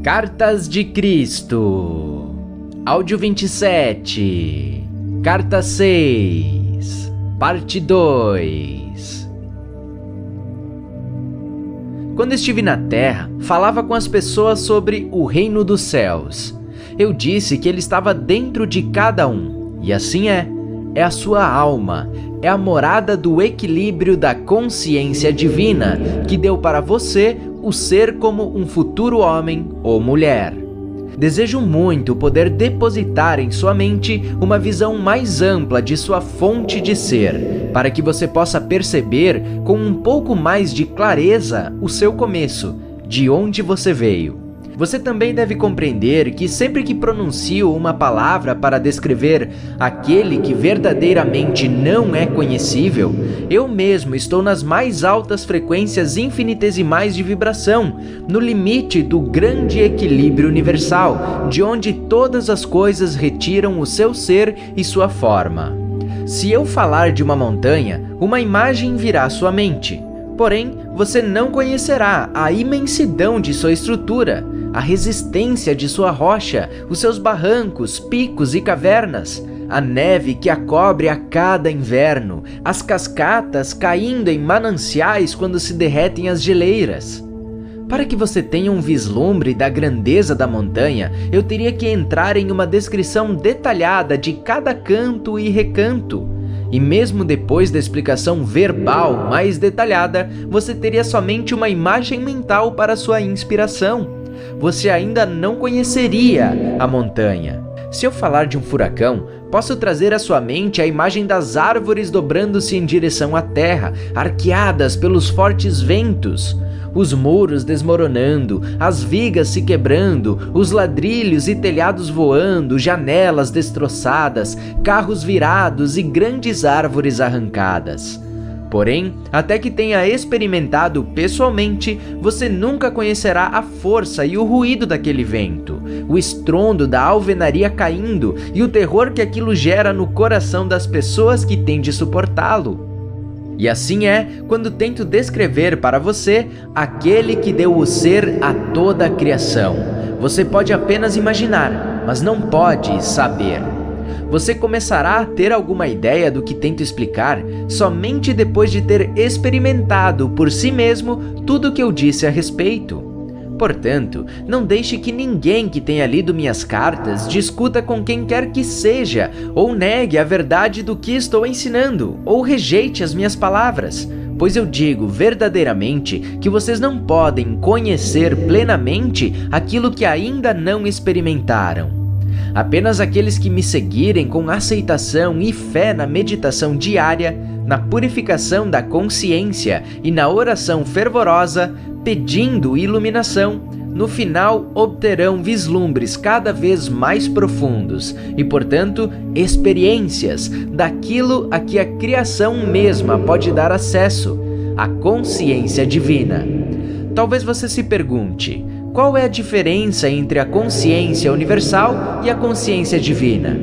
Cartas de Cristo. Áudio 27. Carta 6. Parte 2. Quando estive na Terra, falava com as pessoas sobre o reino dos céus. Eu disse que ele estava dentro de cada um, e assim é. É a sua alma, é a morada do equilíbrio da consciência divina que deu para você o ser como um futuro homem ou mulher. Desejo muito poder depositar em sua mente uma visão mais ampla de sua fonte de ser, para que você possa perceber com um pouco mais de clareza o seu começo, de onde você veio. Você também deve compreender que sempre que pronuncio uma palavra para descrever aquele que verdadeiramente não é conhecível, eu mesmo estou nas mais altas frequências infinitesimais de vibração, no limite do grande equilíbrio universal, de onde todas as coisas retiram o seu ser e sua forma. Se eu falar de uma montanha, uma imagem virá à sua mente. Porém, você não conhecerá a imensidão de sua estrutura, a resistência de sua rocha, os seus barrancos, picos e cavernas, a neve que a cobre a cada inverno, as cascatas caindo em mananciais quando se derretem as geleiras. Para que você tenha um vislumbre da grandeza da montanha, eu teria que entrar em uma descrição detalhada de cada canto e recanto. E mesmo depois da explicação verbal mais detalhada, você teria somente uma imagem mental para sua inspiração. Você ainda não conheceria a montanha. Se eu falar de um furacão, posso trazer à sua mente a imagem das árvores dobrando-se em direção à terra, arqueadas pelos fortes ventos. Os muros desmoronando, as vigas se quebrando, os ladrilhos e telhados voando, janelas destroçadas, carros virados e grandes árvores arrancadas. Porém, até que tenha experimentado pessoalmente, você nunca conhecerá a força e o ruído daquele vento, o estrondo da alvenaria caindo e o terror que aquilo gera no coração das pessoas que têm de suportá-lo. E assim é quando tento descrever para você aquele que deu o ser a toda a criação. Você pode apenas imaginar, mas não pode saber. Você começará a ter alguma ideia do que tento explicar somente depois de ter experimentado por si mesmo tudo o que eu disse a respeito. Portanto, não deixe que ninguém que tenha lido minhas cartas discuta com quem quer que seja, ou negue a verdade do que estou ensinando, ou rejeite as minhas palavras, pois eu digo verdadeiramente que vocês não podem conhecer plenamente aquilo que ainda não experimentaram. Apenas aqueles que me seguirem com aceitação e fé na meditação diária, na purificação da consciência e na oração fervorosa, pedindo iluminação, no final obterão vislumbres cada vez mais profundos e, portanto, experiências daquilo a que a criação mesma pode dar acesso, a consciência divina. Talvez você se pergunte: qual é a diferença entre a consciência universal e a consciência divina?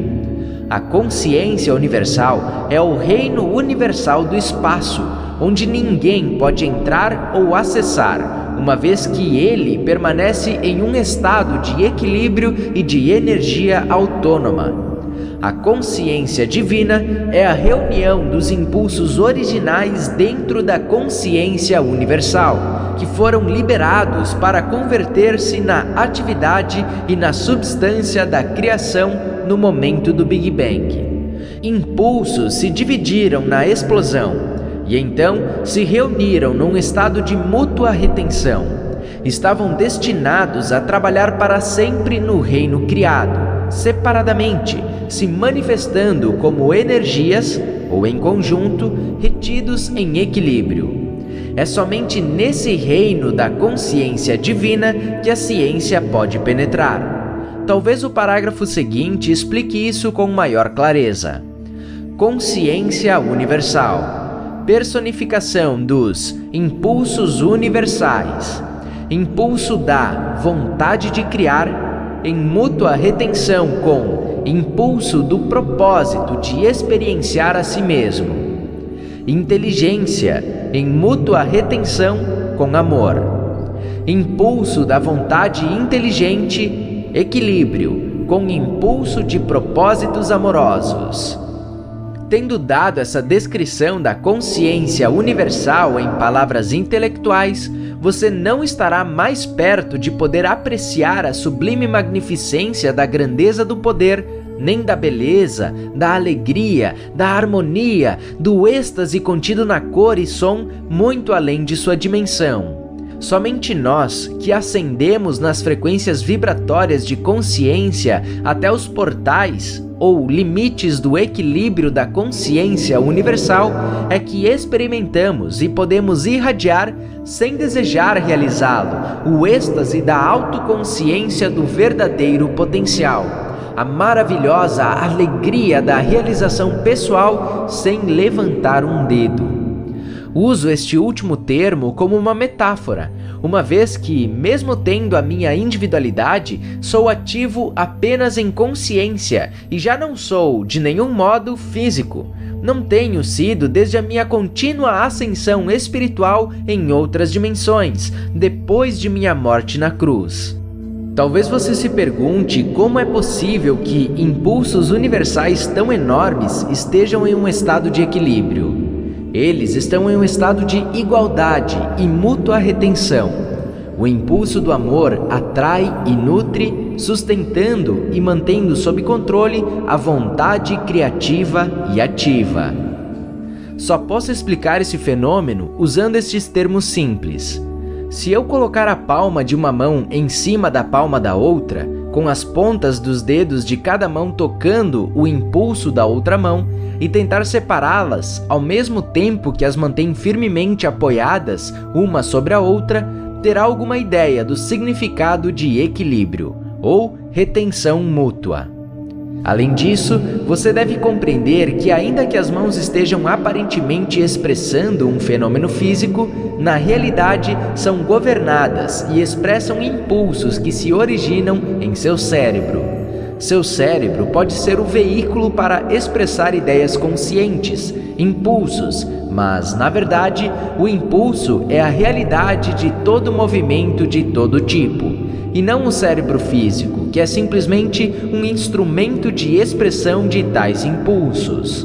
A consciência universal é o reino universal do espaço, onde ninguém pode entrar ou acessar, uma vez que ele permanece em um estado de equilíbrio e de energia autônoma. A consciência divina é a reunião dos impulsos originais dentro da consciência universal, que foram liberados para converter-se na atividade e na substância da criação no momento do Big Bang. Impulsos se dividiram na explosão e então se reuniram num estado de mútua retenção. Estavam destinados a trabalhar para sempre no reino criado, separadamente, se manifestando como energias, ou em conjunto, retidos em equilíbrio. É somente nesse reino da consciência divina que a ciência pode penetrar. Talvez o parágrafo seguinte explique isso com maior clareza. Consciência universal. Personificação dos impulsos universais. Impulso da vontade de criar, em mútua retenção com impulso do propósito de experienciar a si mesmo. Inteligência, em mútua retenção com amor. impulso da vontade inteligente, equilíbrio, com impulso de propósitos amorosos. Tendo dado essa descrição da consciência universal em palavras intelectuais, você não estará mais perto de poder apreciar a sublime magnificência da grandeza do poder, nem da beleza, da alegria, da harmonia, do êxtase contido na cor e som muito além de sua dimensão. Somente nós, que ascendemos nas frequências vibratórias de consciência até os portais ou limites do equilíbrio da consciência universal, é que experimentamos e podemos irradiar, sem desejar realizá-lo, o êxtase da autoconsciência do verdadeiro potencial, a maravilhosa alegria da realização pessoal sem levantar um dedo. Uso este último termo como uma metáfora, uma vez que, mesmo tendo a minha individualidade, sou ativo apenas em consciência e já não sou, de nenhum modo, físico. Não tenho sido desde a minha contínua ascensão espiritual em outras dimensões, depois de minha morte na cruz. Talvez você se pergunte como é possível que impulsos universais tão enormes estejam em um estado de equilíbrio. Eles estão em um estado de igualdade e mútua retenção. O impulso do amor atrai e nutre, sustentando e mantendo sob controle a vontade criativa e ativa. Só posso explicar esse fenômeno usando estes termos simples. Se eu colocar a palma de uma mão em cima da palma da outra, com as pontas dos dedos de cada mão tocando o impulso da outra mão, e tentar separá-las ao mesmo tempo que as mantém firmemente apoiadas uma sobre a outra, terá alguma ideia do significado de equilíbrio ou retenção mútua. Além disso, você deve compreender que, ainda que as mãos estejam aparentemente expressando um fenômeno físico, na realidade são governadas e expressam impulsos que se originam em seu cérebro. Seu cérebro pode ser o veículo para expressar ideias conscientes, impulsos, mas, na verdade, o impulso é a realidade de todo movimento de todo tipo, e não o cérebro físico, que é simplesmente um instrumento de expressão de tais impulsos.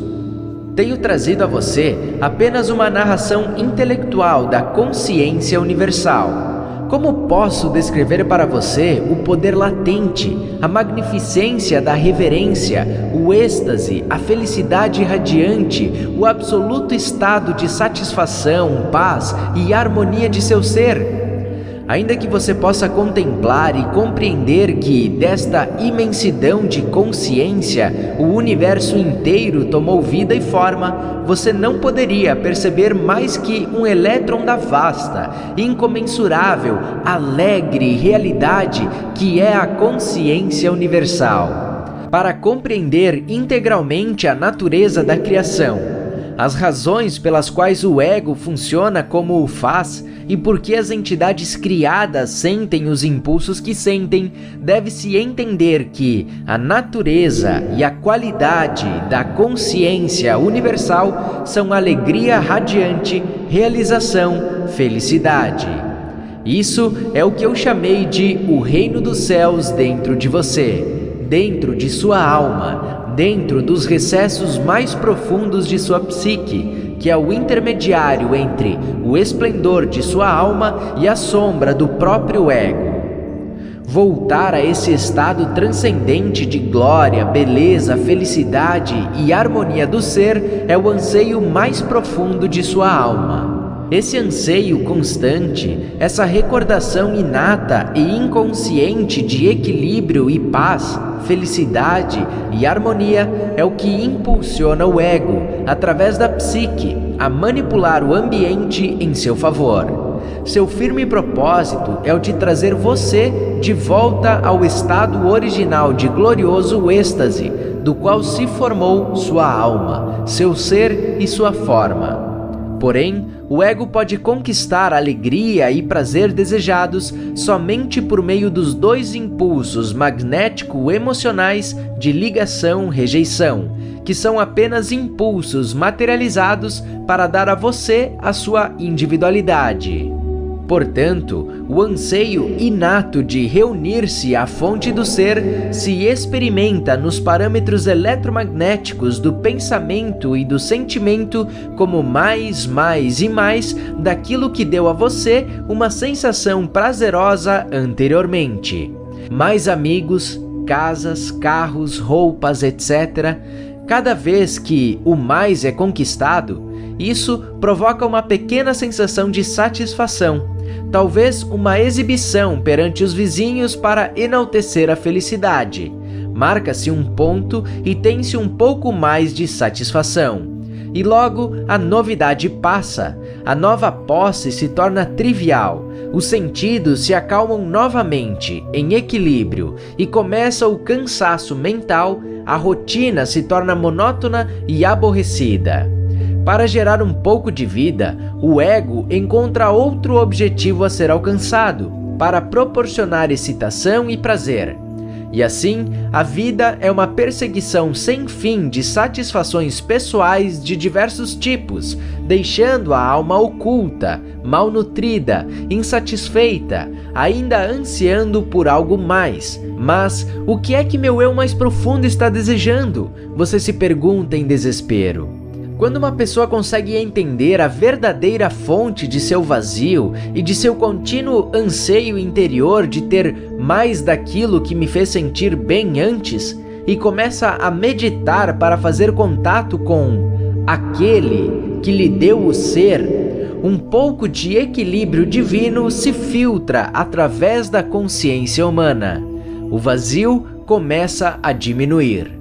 Tenho trazido a você apenas uma narração intelectual da consciência universal. Como posso descrever para você o poder latente, a magnificência da reverência, o êxtase, a felicidade radiante, o absoluto estado de satisfação, paz e harmonia de seu ser? Ainda que você possa contemplar e compreender que, desta imensidão de consciência, o universo inteiro tomou vida e forma, você não poderia perceber mais que um elétron da vasta, incomensurável, alegre realidade que é a consciência universal. Para compreender integralmente a natureza da criação, as razões pelas quais o ego funciona como o faz e por que as entidades criadas sentem os impulsos que sentem, deve-se entender que a natureza e a qualidade da consciência universal são alegria radiante, realização, felicidade. Isso é o que eu chamei de o reino dos céus dentro de você, dentro de sua alma, dentro dos recessos mais profundos de sua psique, que é o intermediário entre o esplendor de sua alma e a sombra do próprio ego. Voltar a esse estado transcendente de glória, beleza, felicidade e harmonia do ser é o anseio mais profundo de sua alma. Esse anseio constante, essa recordação inata e inconsciente de equilíbrio e paz, felicidade e harmonia é o que impulsiona o ego, através da psique, a manipular o ambiente em seu favor. Seu firme propósito é o de trazer você de volta ao estado original de glorioso êxtase, do qual se formou sua alma, seu ser e sua forma. Porém, o ego pode conquistar alegria e prazer desejados somente por meio dos dois impulsos magnético-emocionais de ligação-rejeição, que são apenas impulsos materializados para dar a você a sua individualidade. Portanto, o anseio inato de reunir-se à fonte do ser se experimenta nos parâmetros eletromagnéticos do pensamento e do sentimento como mais e mais daquilo que deu a você uma sensação prazerosa anteriormente. Mais amigos, casas, carros, roupas, etc. Cada vez que o mais é conquistado, isso provoca uma pequena sensação de satisfação, talvez uma exibição perante os vizinhos para enaltecer a felicidade. Marca-se um ponto e tem-se um pouco mais de satisfação. E logo a novidade passa, a nova posse se torna trivial, os sentidos se acalmam novamente, em equilíbrio, e começa o cansaço mental, a rotina se torna monótona e aborrecida. Para gerar um pouco de vida, o ego encontra outro objetivo a ser alcançado, para proporcionar excitação e prazer. E assim, a vida é uma perseguição sem fim de satisfações pessoais de diversos tipos, deixando a alma oculta, malnutrida, insatisfeita, ainda ansiando por algo mais. Mas o que é que meu eu mais profundo está desejando? Você se pergunta em desespero. Quando uma pessoa consegue entender a verdadeira fonte de seu vazio e de seu contínuo anseio interior de ter mais daquilo que me fez sentir bem antes, e começa a meditar para fazer contato com aquele que lhe deu o ser, um pouco de equilíbrio divino se filtra através da consciência humana. O vazio começa a diminuir.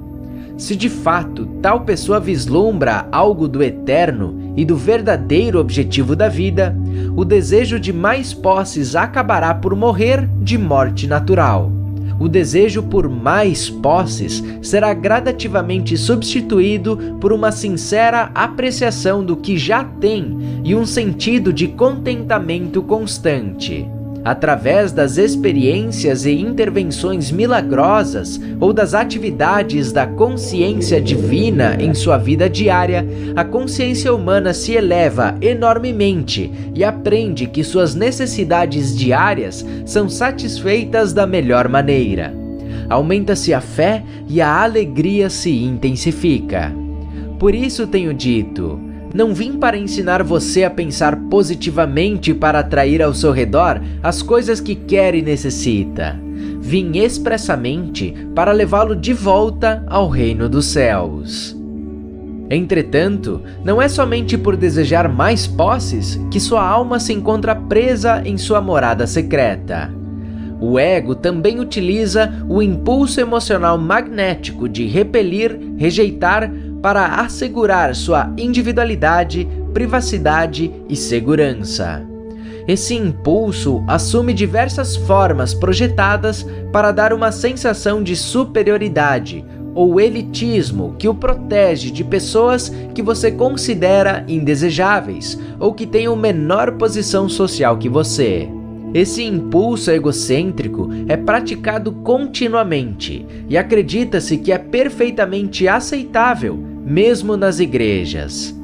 Se de fato tal pessoa vislumbra algo do eterno e do verdadeiro objetivo da vida, o desejo de mais posses acabará por morrer de morte natural. O desejo por mais posses será gradativamente substituído por uma sincera apreciação do que já tem e um sentido de contentamento constante. Através das experiências e intervenções milagrosas ou das atividades da consciência divina em sua vida diária, a consciência humana se eleva enormemente e aprende que suas necessidades diárias são satisfeitas da melhor maneira. Aumenta-se a fé e a alegria se intensifica. Por isso tenho dito: não vim para ensinar você a pensar positivamente para atrair ao seu redor as coisas que quer e necessita. Vim expressamente para levá-lo de volta ao reino dos céus. Entretanto, não é somente por desejar mais posses que sua alma se encontra presa em sua morada secreta. O ego também utiliza o impulso emocional magnético de repelir, rejeitar, para assegurar sua individualidade, privacidade e segurança. Esse impulso assume diversas formas projetadas para dar uma sensação de superioridade ou elitismo que o protege de pessoas que você considera indesejáveis ou que tenham menor posição social que você. Esse impulso egocêntrico é praticado continuamente e acredita-se que é perfeitamente aceitável, mesmo nas igrejas.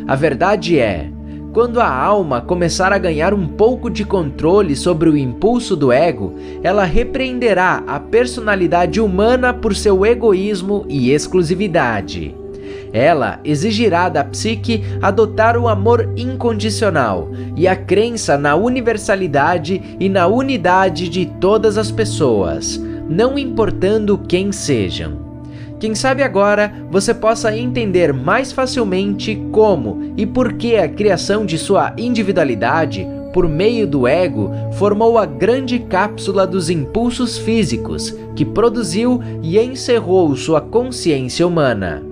A verdade é, quando a alma começar a ganhar um pouco de controle sobre o impulso do ego, ela repreenderá a personalidade humana por seu egoísmo e exclusividade. Ela exigirá da psique adotar o amor incondicional e a crença na universalidade e na unidade de todas as pessoas, não importando quem sejam. Quem sabe agora você possa entender mais facilmente como e por que a criação de sua individualidade, por meio do ego, formou a grande cápsula dos impulsos físicos que produziu e encerrou sua consciência humana,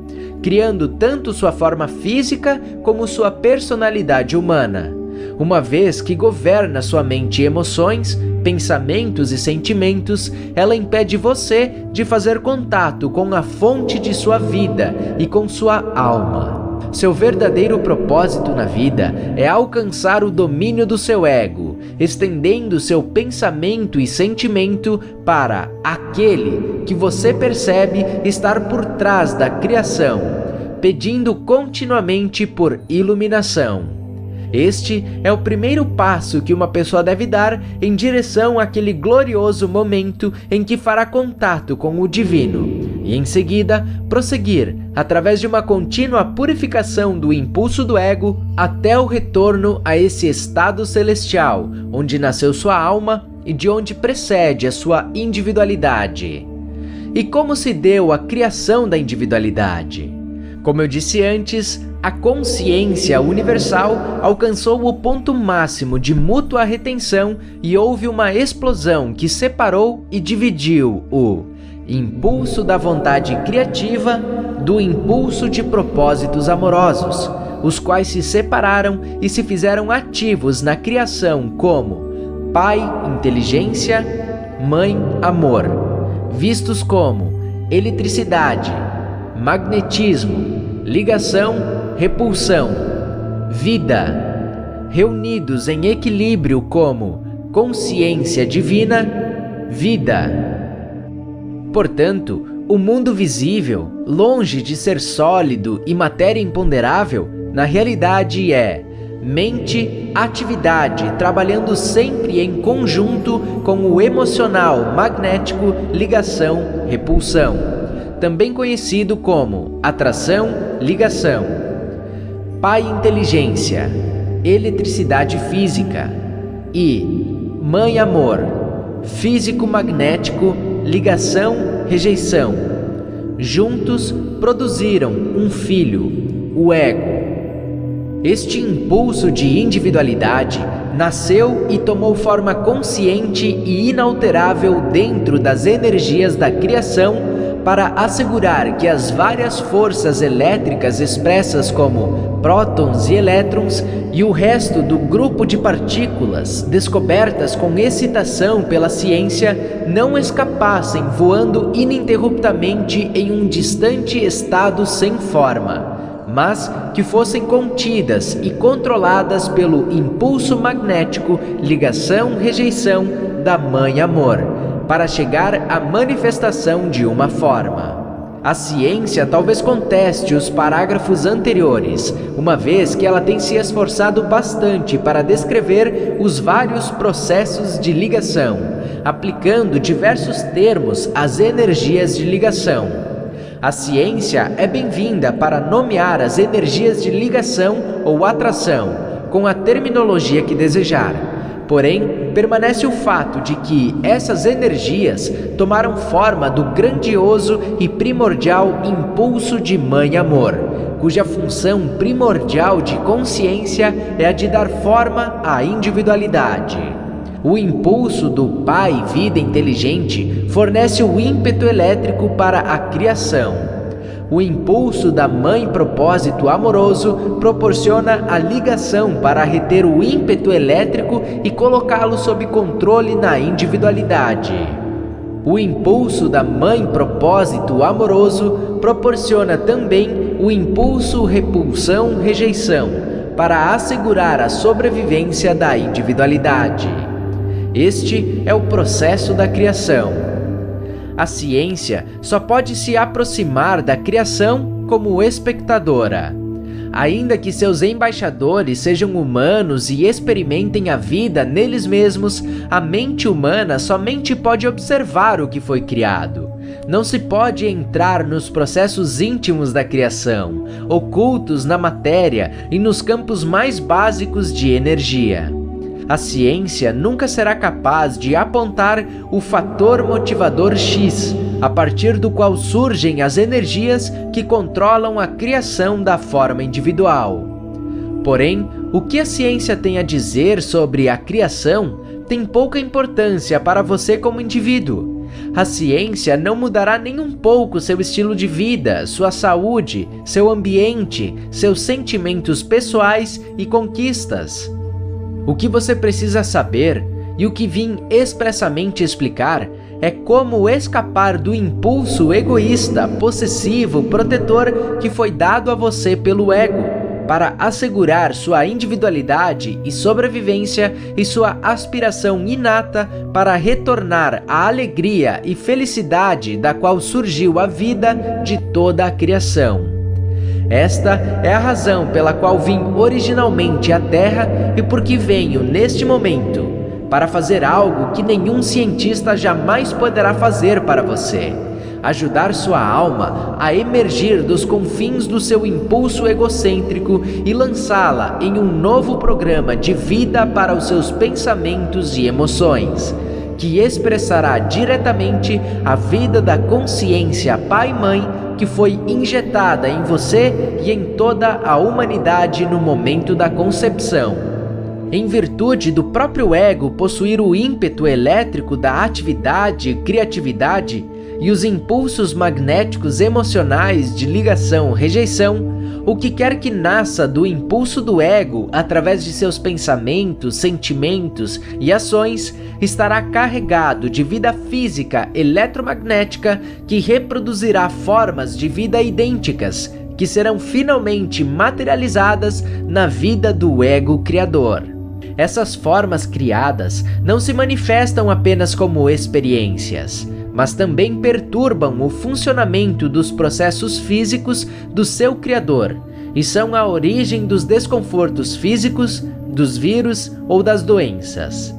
criando tanto sua forma física como sua personalidade humana, uma vez que governa sua mente e emoções, pensamentos e sentimentos. Ela impede você de fazer contato com a fonte de sua vida e com sua alma. Seu verdadeiro propósito na vida é alcançar o domínio do seu ego, estendendo seu pensamento e sentimento para aquele que você percebe estar por trás da criação, pedindo continuamente por iluminação. Este é o primeiro passo que uma pessoa deve dar em direção àquele glorioso momento em que fará contato com o divino, e em seguida prosseguir através de uma contínua purificação do impulso do ego até o retorno a esse estado celestial, onde nasceu sua alma e de onde precede a sua individualidade. E como se deu a criação da individualidade? Como eu disse antes, a consciência universal alcançou o ponto máximo de mútua retenção e houve uma explosão que separou e dividiu o impulso da vontade criativa do impulso de propósitos amorosos, os quais se separaram e se fizeram ativos na criação como Pai, inteligência, Mãe, amor, vistos como eletricidade, magnetismo, ligação, repulsão, vida, reunidos em equilíbrio como consciência divina, vida. Portanto, o mundo visível, longe de ser sólido e matéria imponderável, na realidade é mente, atividade, trabalhando sempre em conjunto com o emocional, magnético, ligação, repulsão, também conhecido como atração, ligação. Pai, inteligência, eletricidade física e Mãe, amor, físico-magnético, ligação, rejeição. Juntos produziram um filho, o ego. Este impulso de individualidade nasceu e tomou forma consciente e inalterável dentro das energias da criação para assegurar que as várias forças elétricas expressas como prótons e elétrons e o resto do grupo de partículas descobertas com excitação pela ciência não escapassem voando ininterruptamente em um distante estado sem forma, mas que fossem contidas e controladas pelo impulso magnético, ligação-rejeição da Mãe Amor, para chegar à manifestação de uma forma. A ciência talvez conteste os parágrafos anteriores, uma vez que ela tem se esforçado bastante para descrever os vários processos de ligação, aplicando diversos termos às energias de ligação. A ciência é bem-vinda para nomear as energias de ligação ou atração, com a terminologia que desejar. Porém, permanece o fato de que essas energias tomaram forma do grandioso e primordial impulso de Mãe Amor, cuja função primordial de consciência é a de dar forma à individualidade. O impulso do Pai Vida Inteligente fornece o ímpeto elétrico para a criação. O impulso da Mãe Propósito Amoroso proporciona a ligação para reter o ímpeto elétrico e colocá-lo sob controle na individualidade. O impulso da Mãe Propósito Amoroso proporciona também o impulso Repulsão-Rejeição para assegurar a sobrevivência da individualidade. Este é o processo da criação. A ciência só pode se aproximar da criação como espectadora. Ainda que seus embaixadores sejam humanos e experimentem a vida neles mesmos, a mente humana somente pode observar o que foi criado. Não se pode entrar nos processos íntimos da criação, ocultos na matéria e nos campos mais básicos de energia. A ciência nunca será capaz de apontar o fator motivador X, a partir do qual surgem as energias que controlam a criação da forma individual. Porém, o que a ciência tem a dizer sobre a criação tem pouca importância para você como indivíduo. A ciência não mudará nem um pouco seu estilo de vida, sua saúde, seu ambiente, seus sentimentos pessoais e conquistas. O que você precisa saber, e o que vim expressamente explicar, é como escapar do impulso egoísta, possessivo, protetor que foi dado a você pelo ego, para assegurar sua individualidade e sobrevivência e sua aspiração inata para retornar à alegria e felicidade da qual surgiu a vida de toda a criação. Esta é a razão pela qual vim originalmente à Terra e por que venho neste momento, para fazer algo que nenhum cientista jamais poderá fazer para você: ajudar sua alma a emergir dos confins do seu impulso egocêntrico e lançá-la em um novo programa de vida para os seus pensamentos e emoções, que expressará diretamente a vida da consciência Pai-Mãe que foi injetada em você e em toda a humanidade no momento da concepção. Em virtude do próprio ego possuir o ímpeto elétrico da atividade e criatividade e os impulsos magnéticos emocionais de ligação-rejeição, o que quer que nasça do impulso do ego através de seus pensamentos, sentimentos e ações estará carregado de vida física eletromagnética que reproduzirá formas de vida idênticas, que serão finalmente materializadas na vida do ego criador. Essas formas criadas não se manifestam apenas como experiências, mas também perturbam o funcionamento dos processos físicos do seu criador e são a origem dos desconfortos físicos, dos vírus ou das doenças.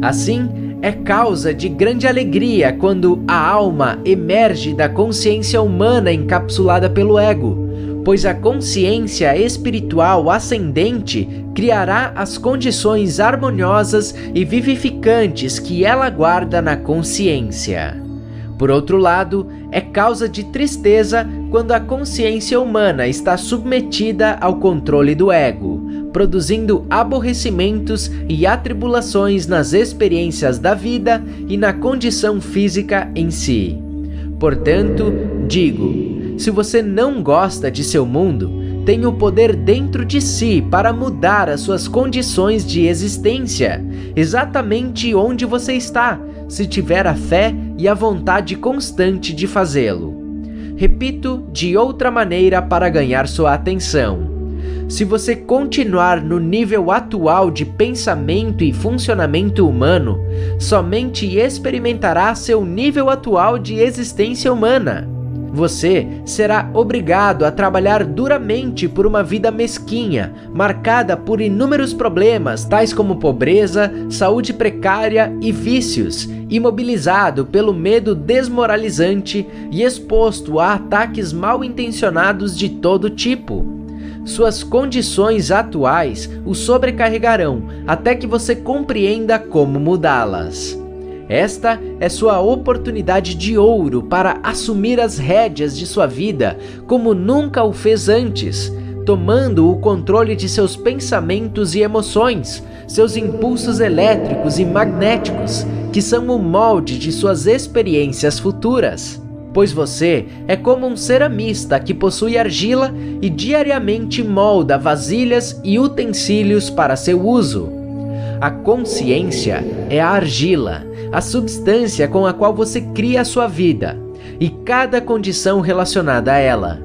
Assim, é causa de grande alegria quando a alma emerge da consciência humana encapsulada pelo ego, pois a consciência espiritual ascendente criará as condições harmoniosas e vivificantes que ela guarda na consciência. Por outro lado, é causa de tristeza quando a consciência humana está submetida ao controle do ego, produzindo aborrecimentos e atribulações nas experiências da vida e na condição física em si. Portanto, digo, se você não gosta de seu mundo, tem o poder dentro de si para mudar as suas condições de existência, exatamente onde você está, se tiver a fé e a vontade constante de fazê-lo. Repito de outra maneira para ganhar sua atenção. Se você continuar no nível atual de pensamento e funcionamento humano, somente experimentará seu nível atual de existência humana. Você será obrigado a trabalhar duramente por uma vida mesquinha, marcada por inúmeros problemas, tais como pobreza, saúde precária e vícios, imobilizado pelo medo desmoralizante e exposto a ataques mal intencionados de todo tipo. Suas condições atuais o sobrecarregarão até que você compreenda como mudá-las. Esta é sua oportunidade de ouro para assumir as rédeas de sua vida como nunca o fez antes, tomando o controle de seus pensamentos e emoções, seus impulsos elétricos e magnéticos, que são o molde de suas experiências futuras. Pois você é como um ceramista que possui argila e diariamente molda vasilhas e utensílios para seu uso. A consciência é a argila, a substância com a qual você cria a sua vida e cada condição relacionada a ela.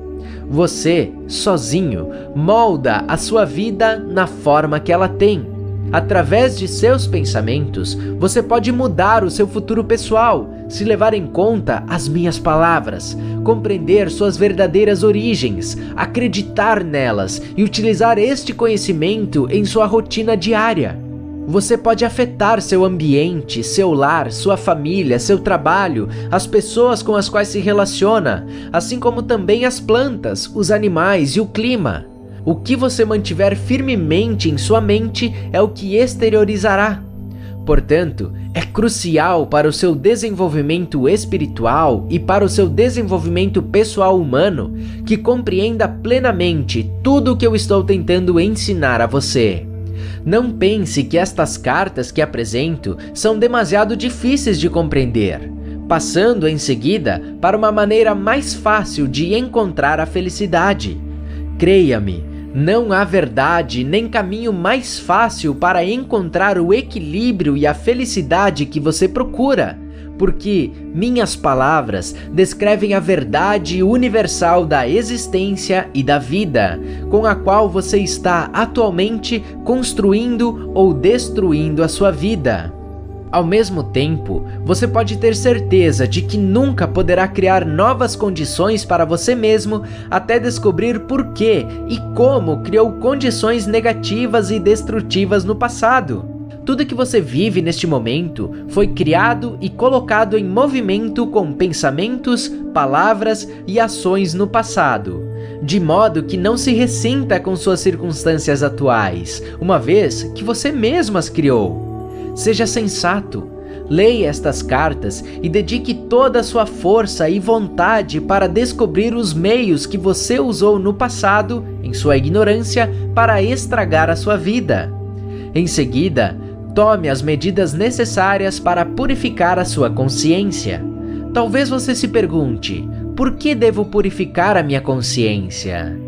Você, sozinho, molda a sua vida na forma que ela tem. Através de seus pensamentos, você pode mudar o seu futuro pessoal, se levar em conta as minhas palavras, compreender suas verdadeiras origens, acreditar nelas e utilizar este conhecimento em sua rotina diária. Você pode afetar seu ambiente, seu lar, sua família, seu trabalho, as pessoas com as quais se relaciona, assim como também as plantas, os animais e o clima. O que você mantiver firmemente em sua mente é o que exteriorizará. Portanto, é crucial para o seu desenvolvimento espiritual e para o seu desenvolvimento pessoal humano que compreenda plenamente tudo o que eu estou tentando ensinar a você. Não pense que estas cartas que apresento são demasiado difíceis de compreender, passando em seguida para uma maneira mais fácil de encontrar a felicidade. Creia-me, não há verdade nem caminho mais fácil para encontrar o equilíbrio e a felicidade que você procura, porque minhas palavras descrevem a verdade universal da existência e da vida, com a qual você está atualmente construindo ou destruindo a sua vida. Ao mesmo tempo, você pode ter certeza de que nunca poderá criar novas condições para você mesmo até descobrir por que e como criou condições negativas e destrutivas no passado. Tudo que você vive neste momento foi criado e colocado em movimento com pensamentos, palavras e ações no passado, de modo que não se ressinta com suas circunstâncias atuais, uma vez que você mesmo as criou. Seja sensato, leia estas cartas e dedique toda a sua força e vontade para descobrir os meios que você usou no passado, em sua ignorância, para estragar a sua vida. Em seguida, tome as medidas necessárias para purificar a sua consciência. Talvez você se pergunte, por que devo purificar a minha consciência?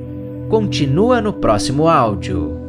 Continua no próximo áudio.